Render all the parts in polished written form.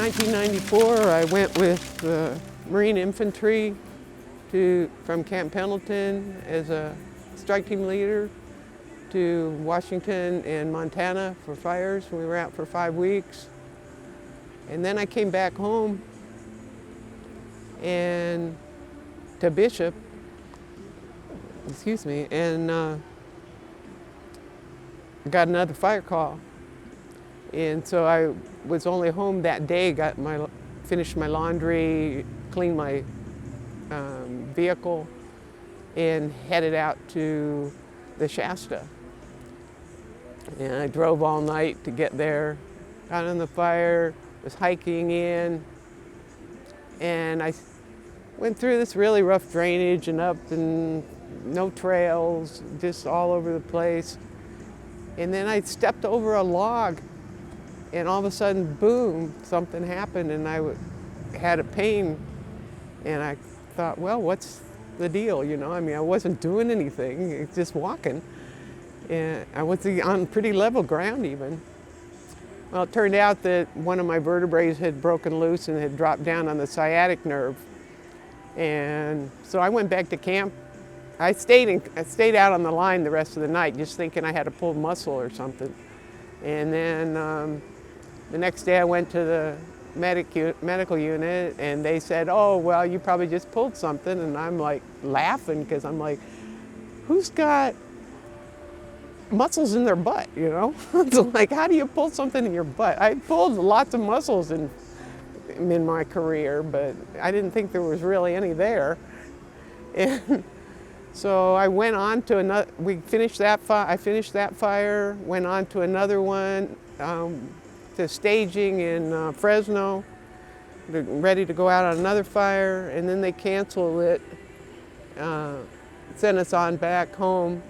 1994, I went with the Marine Infantry from Camp Pendleton as a strike team leader to Washington and Montana for fires. We were out for 5 weeks. And then I came back home and to Bishop, and got another fire call. And so I was only home that day, finished my laundry, cleaned my vehicle, and headed out to the Shasta. And I drove all night to get there, got on the fire, was hiking in, and I went through this really rough drainage and up and no trails, just all over the place. And then I stepped over a log, and all of a sudden, boom, something happened, and I had a pain. And I thought, well, what's the deal? I mean, I wasn't doing anything, just walking. And I was on pretty level ground even. Well, it turned out that one of my vertebrae had broken loose and had dropped down on the sciatic nerve. And so I went back to camp. I stayed out on the line the rest of the night, just thinking I had a pulled muscle or something. And then the next day I went to the medical unit, and they said, oh, well, you probably just pulled something. And I'm like laughing, because I'm like, who's got muscles in their butt, It's like, how do you pull something in your butt? I pulled lots of muscles in my career, but I didn't think there was really any there. And so I went on to another, I finished that fire, went on to another one, to staging in Fresno, ready to go out on another fire, and then they canceled it, sent us on back home.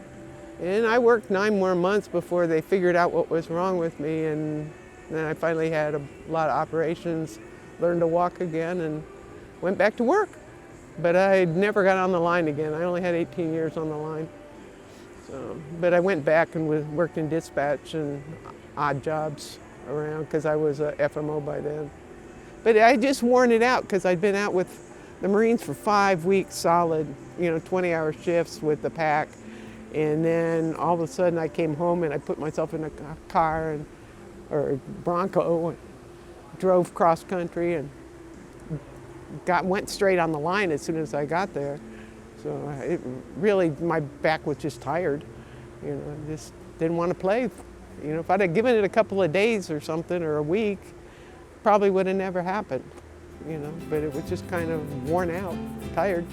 And I worked 9 more months before they figured out what was wrong with me, and then I finally had a lot of operations, learned to walk again, and went back to work. But I never got on the line again. I only had 18 years on the line. But I went back and worked in dispatch and odd jobs around, because I was a FMO by then. But I just worn it out, because I'd been out with the Marines for 5 weeks solid, 20-hour shifts with the pack. And then all of a sudden I came home and I put myself in a car or a Bronco and drove cross country and went straight on the line as soon as I got there. So my back was just tired. I just didn't want to play. If I'd have given it a couple of days or something, or a week, probably would have never happened. But it was just kind of worn out, tired.